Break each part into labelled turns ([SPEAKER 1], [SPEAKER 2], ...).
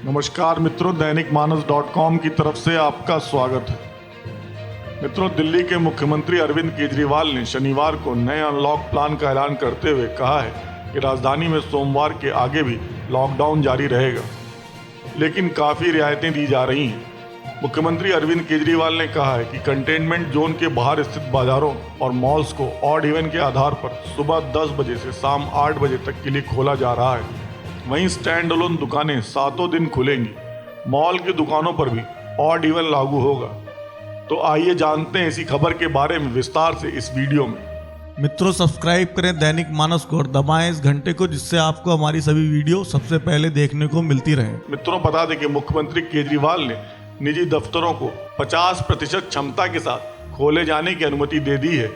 [SPEAKER 1] नमस्कार मित्रों, दैनिक मानस .com की तरफ से आपका स्वागत है। मित्रों, दिल्ली के मुख्यमंत्री अरविंद केजरीवाल ने शनिवार को नए अनलॉक प्लान का ऐलान करते हुए कहा है कि राजधानी में सोमवार के आगे भी लॉकडाउन जारी रहेगा, लेकिन काफ़ी रियायतें दी जा रही हैं। मुख्यमंत्री अरविंद केजरीवाल ने कहा है कि कंटेनमेंट जोन के बाहर स्थित बाजारों और मॉल्स को ऑड इवन के आधार पर सुबह 10 बजे से शाम 8 बजे तक के लिए खोला जा रहा है। वहीं स्टैंड अलोन दुकानें सातों दिन खुलेंगी। मॉल की दुकानों पर भी ऑड इवन लागू होगा। तो आइए जानते हैं इसी खबर के बारे में विस्तार से इस वीडियो में।
[SPEAKER 2] मित्रों, सब्सक्राइब करें दैनिक मानस को और दबाएं इस घंटे को, जिससे आपको हमारी सभी वीडियो सबसे पहले देखने को मिलती रहे।
[SPEAKER 1] मित्रों, बता दें कि मुख्यमंत्री केजरीवाल ने निजी दफ्तरों को 50% क्षमता के साथ खोले जाने की अनुमति दे दी है।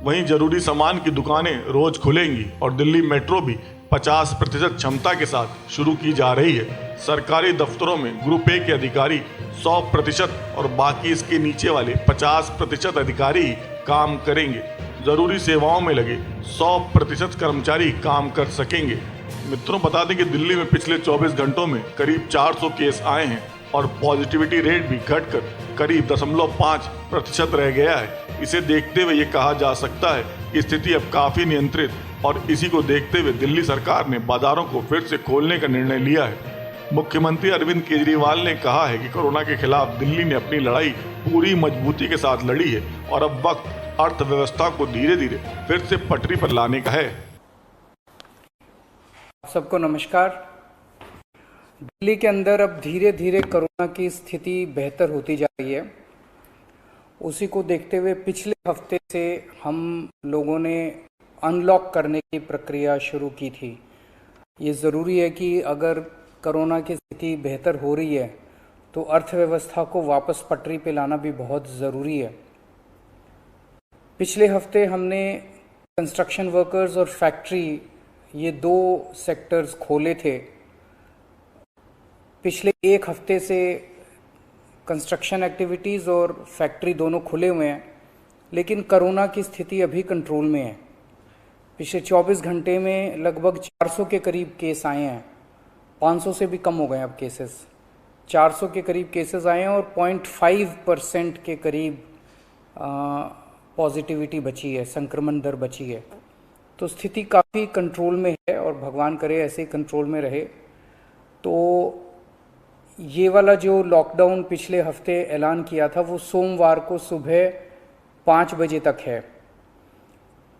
[SPEAKER 1] वहीं जरूरी सामान की दुकानें रोज खुलेंगी और दिल्ली मेट्रो भी 50% क्षमता के साथ शुरू की जा रही है। सरकारी दफ्तरों में ग्रुप ए के अधिकारी 100% और बाकी इसके नीचे वाले 50% अधिकारी ही काम करेंगे। जरूरी सेवाओं में लगे 100% कर्मचारी काम कर सकेंगे। मित्रों, बता दें कि दिल्ली में पिछले 24 घंटों में करीब 400 केस आए हैं और पॉजिटिविटी रेट भी घटकर करीब 0.5% रह गया है। इसे देखते हुए ये कहा जा सकता है कि स्थिति अब काफी नियंत्रित, और इसी को देखते हुए दिल्ली सरकार ने बाजारों को फिर से खोलने का निर्णय लिया है। मुख्यमंत्री अरविंद केजरीवाल ने कहा है कि कोरोना के खिलाफ दिल्ली ने अपनी लड़ाई पूरी मजबूती के साथ लड़ी है और अब वक्त अर्थव्यवस्था को धीरे धीरे फिर से पटरी पर लाने का है।
[SPEAKER 3] सबको नमस्कार। दिल्ली के अंदर अब धीरे धीरे कोरोना की स्थिति बेहतर होती जा रही है। उसी को देखते हुए पिछले हफ्ते से हम लोगों ने अनलॉक करने की प्रक्रिया शुरू की थी। ये ज़रूरी है कि अगर कोरोना की स्थिति बेहतर हो रही है तो अर्थव्यवस्था को वापस पटरी पे लाना भी बहुत ज़रूरी है। पिछले हफ्ते हमने कंस्ट्रक्शन वर्कर्स और फैक्ट्री, ये दो सेक्टर्स खोले थे। पिछले एक हफ्ते से कंस्ट्रक्शन एक्टिविटीज़ और फैक्ट्री दोनों खुले हुए हैं, लेकिन कोरोना की स्थिति अभी कंट्रोल में है। पिछले 24 घंटे में लगभग 400 के करीब केस आए हैं। 500 से भी कम हो गए अब केसेस। 400 के करीब केसेस आए हैं और 0.5% के करीब पॉजिटिविटी बची है, संक्रमण दर बची है। तो स्थिति काफ़ी कंट्रोल में है और भगवान करे ऐसे ही कंट्रोल में रहे। तो ये वाला जो लॉकडाउन पिछले हफ्ते ऐलान किया था वो सोमवार को सुबह 5 बजे तक है।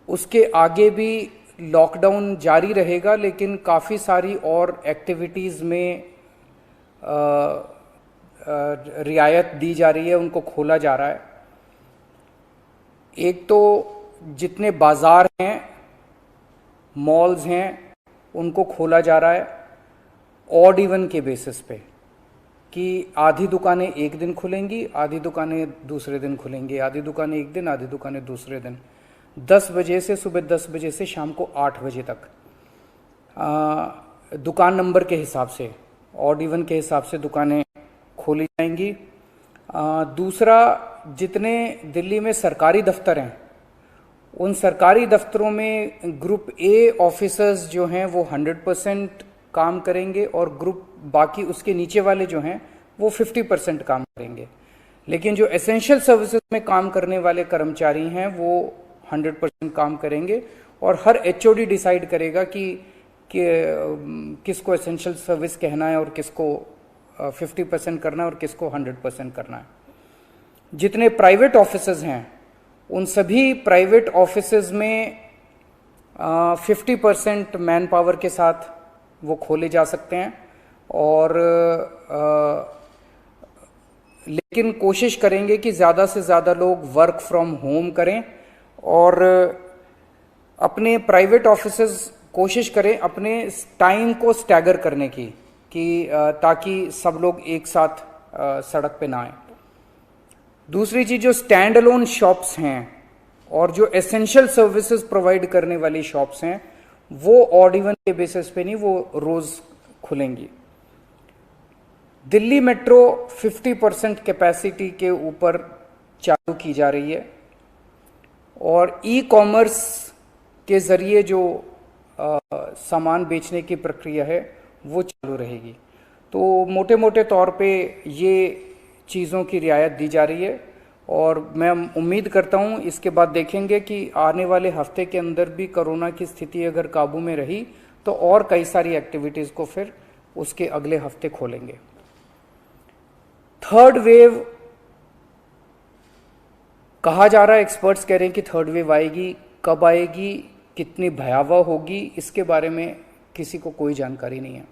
[SPEAKER 3] उसके आगे भी लॉकडाउन जारी रहेगा, लेकिन काफ़ी सारी और एक्टिविटीज़ में रियायत दी जा रही है, उनको खोला जा रहा है। एक तो जितने बाज़ार हैं, मॉल्स हैं, उनको खोला जा रहा है ऑड इवन के बेसिस पे, कि आधी दुकानें एक दिन खुलेंगी, आधी दुकानें दूसरे दिन खुलेंगी, आधी दुकानें एक दिन, आधी दुकानें दूसरे दिन। 10 बजे से सुबह 10 बजे से शाम को 8 बजे तक दुकान नंबर के हिसाब से, ऑड इवन के हिसाब से दुकानें खोली जाएंगी। दूसरा, जितने दिल्ली में सरकारी दफ्तर हैं, उन सरकारी दफ्तरों में ग्रुप ए ऑफिसर्स जो हैं वो 100% काम करेंगे और ग्रुप बाकी उसके नीचे वाले जो हैं वो 50% काम करेंगे। लेकिन जो एसेंशियल सर्विसेज में काम करने वाले कर्मचारी हैं वो 100% काम करेंगे और हर एचओडी डिसाइड करेगा कि किसको एसेंशियल सर्विस कहना है और किसको 50% करना है और किसको 100% करना है। जितने प्राइवेट ऑफिसेज हैं उन सभी प्राइवेट ऑफिसेज में 50% मैन पावर के साथ वो खोले जा सकते हैं और लेकिन कोशिश करेंगे कि ज़्यादा से ज़्यादा लोग वर्क फ्रॉम होम करें और अपने प्राइवेट ऑफिसेज कोशिश करें अपने टाइम को स्टैगर करने की, कि ताकि सब लोग एक साथ सड़क पे ना आए। दूसरी चीज़, जो स्टैंड अलोन शॉप्स हैं और जो एसेंशियल सर्विसेज प्रोवाइड करने वाली शॉप्स हैं वो ऑड इवन के बेसिस पे नहीं, वो रोज खुलेंगी। दिल्ली मेट्रो 50% कैपेसिटी के ऊपर चालू की जा रही है और ई कॉमर्स के जरिए जो सामान बेचने की प्रक्रिया है वो चालू रहेगी। तो मोटे मोटे तौर पे ये चीज़ों की रियायत दी जा रही है और मैं उम्मीद करता हूँ इसके बाद देखेंगे कि आने वाले हफ्ते के अंदर भी कोरोना की स्थिति अगर काबू में रही तो और कई सारी एक्टिविटीज़ को फिर उसके अगले हफ्ते खोलेंगे। थर्ड वेव कहा जा रहा है, एक्सपर्ट्स कह रहे हैं कि थर्ड वेव आएगी, कब आएगी, कितनी भयावह होगी, इसके बारे में किसी को कोई जानकारी नहीं है।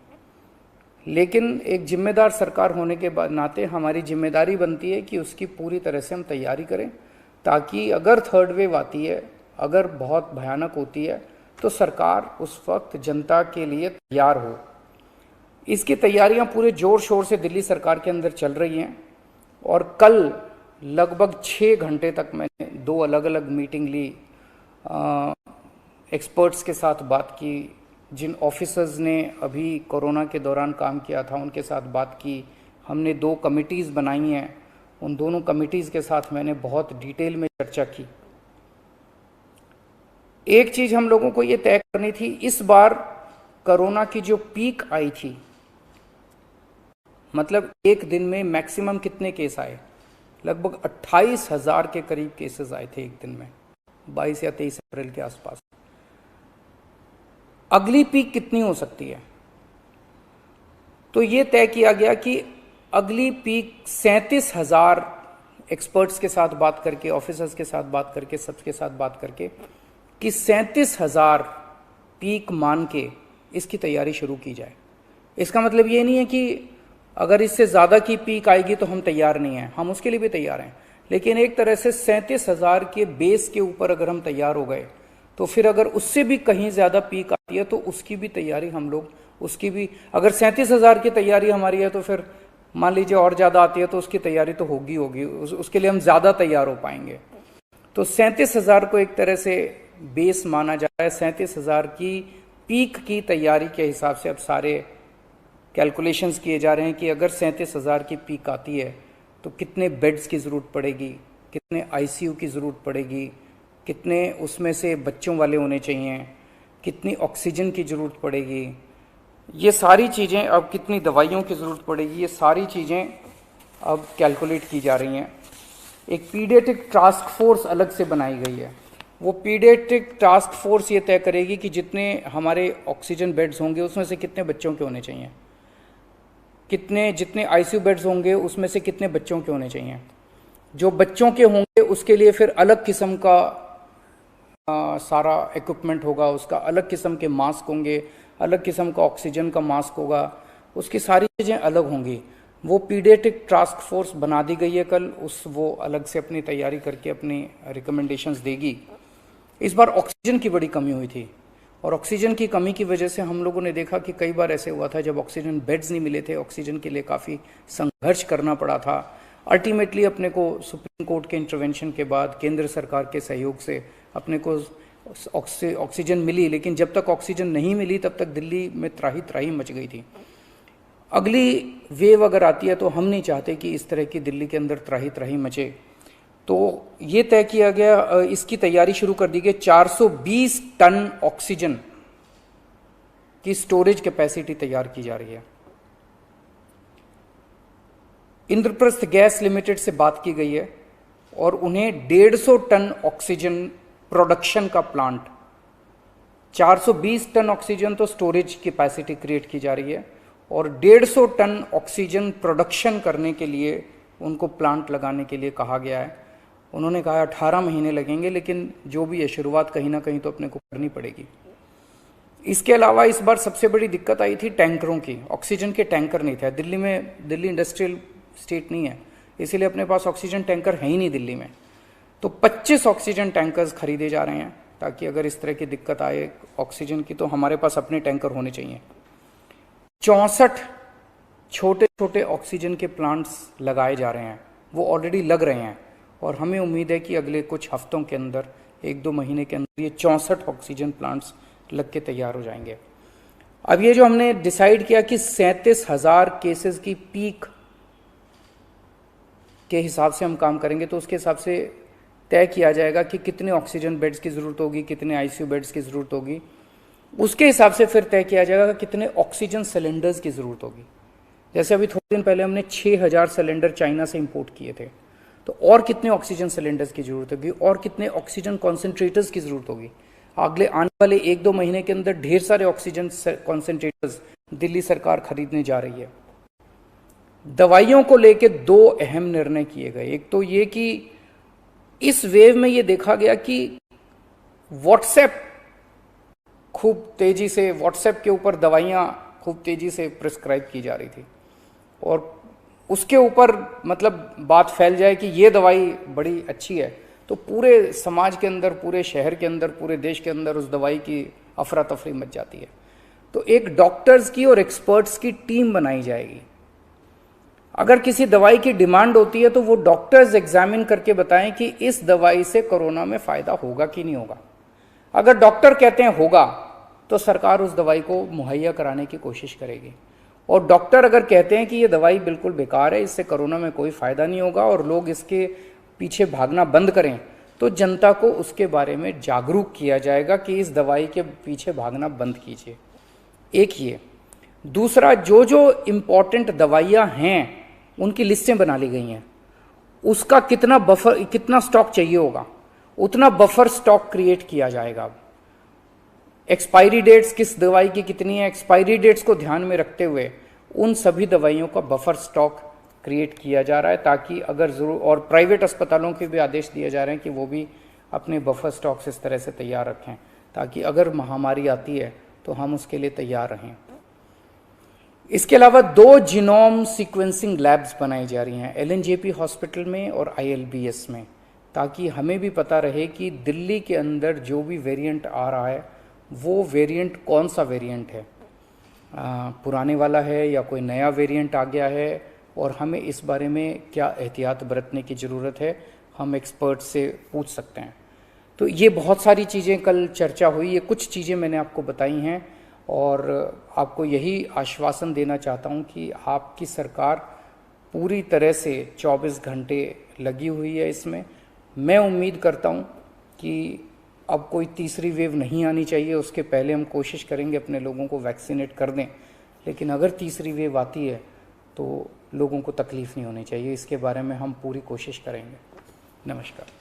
[SPEAKER 3] लेकिन एक जिम्मेदार सरकार होने के नाते हमारी जिम्मेदारी बनती है कि उसकी पूरी तरह से हम तैयारी करें, ताकि अगर थर्ड वेव आती है, अगर बहुत भयानक होती है, तो सरकार उस वक्त जनता के लिए तैयार हो। इसकी तैयारियां पूरे जोर शोर से दिल्ली सरकार के अंदर चल रही हैं और कल लगभग 6 घंटे तक मैंने 2 अलग अलग मीटिंग ली, एक्सपर्ट्स के साथ बात की, जिन ऑफिसर्स ने अभी कोरोना के दौरान काम किया था उनके साथ बात की। हमने 2 कमिटीज़ बनाई हैं, उन दोनों कमिटीज़ के साथ मैंने बहुत डिटेल में चर्चा की। एक चीज़ हम लोगों को ये तय करनी थी, इस बार कोरोना की जो पीक आई थी, मतलब एक दिन में मैक्सिमम कितने केस आए, लगभग 28,000 के करीब केसेस आए थे एक दिन में, 22 या 23 अप्रैल के आसपास। अगली पीक कितनी हो सकती है, तो ये तय किया गया कि अगली पीक 37,000, एक्सपर्ट्स के साथ बात करके, ऑफिसर्स के साथ बात करके, सबके साथ बात करके, कि 37,000 पीक मान के इसकी तैयारी शुरू की जाए। इसका मतलब ये नहीं है कि अगर इससे ज़्यादा की पीक आएगी तो हम तैयार नहीं हैं, हम उसके लिए भी तैयार हैं, लेकिन एक तरह से 37,000 के बेस के ऊपर अगर हम तैयार हो गए तो फिर अगर उससे भी कहीं ज़्यादा पीक आती है तो उसकी भी तैयारी हम लोग, उसकी भी, अगर 37,000 की तैयारी हमारी है तो फिर मान लीजिए और ज़्यादा आती है तो उसकी तैयारी तो होगी उसके लिए हम ज़्यादा तैयार हो पाएंगे। तो 37,000 को एक तरह से बेस माना जा रहा है। 37,000 की पीक की तैयारी के हिसाब से अब सारे कैलकुलेशंस किए जा रहे हैं कि अगर 37,000 की पीक आती है तो कितने बेड्स की ज़रूरत पड़ेगी, कितने आईसीयू की ज़रूरत पड़ेगी, कितने उसमें से बच्चों वाले होने चाहिए, कितनी ऑक्सीजन की ज़रूरत पड़ेगी, ये सारी चीज़ें, अब कितनी दवाइयों की ज़रूरत पड़ेगी, ये सारी चीज़ें अब कैलकुलेट की जा रही हैं। एक पीडियाट्रिक टास्क फोर्स अलग से बनाई गई है। वो पीडियाट्रिक टास्क फोर्स ये तय करेगी कि जितने हमारे ऑक्सीजन बेड्स होंगे उसमें से कितने बच्चों के होने चाहिए, जितने आईसीयू बेड्स होंगे उसमें से कितने बच्चों के होने चाहिए। जो बच्चों के होंगे उसके लिए फिर अलग किस्म का सारा इक्विपमेंट होगा, उसका अलग किस्म के मास्क होंगे, अलग किस्म का ऑक्सीजन का मास्क होगा, उसकी सारी चीज़ें अलग होंगी। वो पीडियाट्रिक टास्क फोर्स बना दी गई है कल, वो अलग से अपनी तैयारी करके अपनी रिकमेंडेशंस देगी। इस बार ऑक्सीजन की बड़ी कमी हुई थी और ऑक्सीजन की कमी की वजह से हम लोगों ने देखा कि कई बार ऐसे हुआ था जब ऑक्सीजन बेड्स नहीं मिले थे, ऑक्सीजन के लिए काफ़ी संघर्ष करना पड़ा था। अल्टीमेटली अपने को सुप्रीम कोर्ट के इंटरवेंशन के बाद केंद्र सरकार के सहयोग से अपने को ऑक्सीजन मिली, लेकिन जब तक ऑक्सीजन नहीं मिली तब तक दिल्ली में त्राही त्राही मच गई थी। अगली वेव अगर आती है तो हम नहीं चाहते कि इस तरह की दिल्ली के अंदर त्राही त्राही मचे, तो ये तय किया गया, इसकी तैयारी शुरू कर दी गई। 420 टन ऑक्सीजन की स्टोरेज कैपेसिटी तैयार की जा रही है। इंद्रप्रस्थ गैस लिमिटेड से बात की गई है और उन्हें 150 टन ऑक्सीजन प्रोडक्शन का प्लांट, 420 टन ऑक्सीजन तो स्टोरेज कैपेसिटी क्रिएट की जा रही है और 150 टन ऑक्सीजन प्रोडक्शन करने के लिए उनको प्लांट लगाने के लिए कहा गया है। उन्होंने कहा 18 महीने लगेंगे, लेकिन जो भी है शुरुआत कहीं ना कहीं तो अपने को करनी पड़ेगी। इसके अलावा इस बार सबसे बड़ी दिक्कत आई थी टैंकरों की। ऑक्सीजन के टैंकर नहीं थे दिल्ली में, दिल्ली इंडस्ट्रियल स्टेट नहीं है, इसीलिए अपने पास ऑक्सीजन टैंकर है ही नहीं दिल्ली में। तो 25 ऑक्सीजन टैंकर्स खरीदे जा रहे हैं ताकि अगर इस तरह की दिक्कत आए ऑक्सीजन की तो हमारे पास अपने टैंकर होने चाहिए। 64 छोटे छोटे ऑक्सीजन के प्लांट्स लगाए जा रहे हैं, वो ऑलरेडी लग रहे हैं और हमें उम्मीद है कि अगले कुछ हफ्तों के अंदर, 1-2 महीने के अंदर ये 64 ऑक्सीजन प्लांट्स लग के तैयार हो जाएंगे। अब ये जो हमने डिसाइड किया कि 37,000 केसेस की पीक के हिसाब से हम काम करेंगे, तो उसके हिसाब से तय किया जाएगा कि कितने ऑक्सीजन बेड्स की ज़रूरत होगी, कितने आईसीयू बेड्स की ज़रूरत होगी। उसके हिसाब से फिर तय किया जाएगा कि कितने ऑक्सीजन सिलेंडर्स की ज़रूरत होगी। जैसे अभी थोड़े दिन पहले हमने 6000 सिलेंडर चाइना से इंपोर्ट किए थे, तो और कितने ऑक्सीजन सिलेंडर्स की जरूरत होगी और कितने ऑक्सीजन कॉन्सेंट्रेटर्स की जरूरत होगी। अगले आने वाले 1-2 महीने के अंदर ढेर सारे ऑक्सीजन कॉन्सेंट्रेटर्स दिल्ली सरकार खरीदने जा रही है। दवाइयों को लेके 2 अहम निर्णय किए गए। एक तो ये कि इस वेव में ये देखा गया कि व्हाट्सएप खूब तेजी से, व्हाट्सएप के ऊपर दवाइयाँ खूब तेजी से प्रिस्क्राइब की जा रही थी और उसके ऊपर मतलब बात फैल जाए कि ये दवाई बड़ी अच्छी है, तो पूरे समाज के अंदर, पूरे शहर के अंदर, पूरे देश के अंदर उस दवाई की अफरा तफरी मच जाती है। तो एक डॉक्टर्स की और एक्सपर्ट्स की टीम बनाई जाएगी। अगर किसी दवाई की डिमांड होती है तो वो डॉक्टर्स एग्जामिन करके बताएं कि इस दवाई से कोरोना में फायदा होगा कि नहीं होगा। अगर डॉक्टर कहते हैं होगा तो सरकार उस दवाई को मुहैया कराने की कोशिश करेगी, और डॉक्टर अगर कहते हैं कि ये दवाई बिल्कुल बेकार है, इससे कोरोना में कोई फायदा नहीं होगा और लोग इसके पीछे भागना बंद करें, तो जनता को उसके बारे में जागरूक किया जाएगा कि इस दवाई के पीछे भागना बंद कीजिए। एक ये। दूसरा, जो जो इम्पॉर्टेंट दवाइयाँ हैं उनकी लिस्टें बना ली गई हैं, उसका कितना बफर, कितना स्टॉक चाहिए होगा उतना बफर स्टॉक क्रिएट किया जाएगा। एक्सपायरी डेट्स किस दवाई की कितनी है, एक्सपायरी डेट्स को ध्यान में रखते हुए उन सभी दवाइयों का बफर स्टॉक क्रिएट किया जा रहा है, ताकि अगर जरूर, और प्राइवेट अस्पतालों के भी आदेश दिए जा रहे हैं कि वो भी अपने बफर स्टॉक्स इस तरह से तैयार रखें ताकि अगर महामारी आती है तो हम उसके लिए तैयार रहें। इसके अलावा 2 जीनोम सीक्वेंसिंग लैब्स बनाई जा रही हैं LNJP हॉस्पिटल में और ILBS में, ताकि हमें भी पता रहे कि दिल्ली के अंदर जो भी वेरिएंट आ रहा है वो वेरिएंट कौन सा वेरिएंट है, पुराने वाला है या कोई नया वेरिएंट आ गया है, और हमें इस बारे में क्या एहतियात बरतने की ज़रूरत है, हम एक्सपर्ट से पूछ सकते हैं। तो ये बहुत सारी चीज़ें कल चर्चा हुई, ये कुछ चीज़ें मैंने आपको बताई हैं और आपको यही आश्वासन देना चाहता हूँ कि आपकी सरकार पूरी तरह से 24 घंटे लगी हुई है इसमें। मैं उम्मीद करता हूँ कि अब कोई तीसरी वेव नहीं आनी चाहिए, उसके पहले हम कोशिश करेंगे अपने लोगों को वैक्सीनेट कर दें, लेकिन अगर तीसरी वेव आती है तो लोगों को तकलीफ़ नहीं होनी चाहिए। इसके बारे में हम पूरी कोशिश करेंगे। नमस्कार।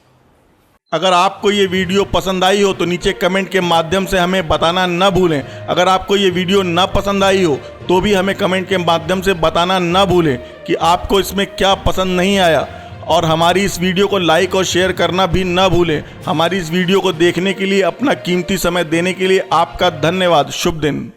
[SPEAKER 2] अगर आपको ये वीडियो पसंद आई हो तो नीचे कमेंट के माध्यम से हमें बताना न भूलें। अगर आपको ये वीडियो न पसंद आई हो तो भी हमें कमेंट के माध्यम से बताना न भूलें कि आपको इसमें क्या पसंद नहीं आया, और हमारी इस वीडियो को लाइक और शेयर करना भी न भूलें। हमारी इस वीडियो को देखने के लिए, अपना कीमती समय देने के लिए आपका धन्यवाद। शुभ दिन।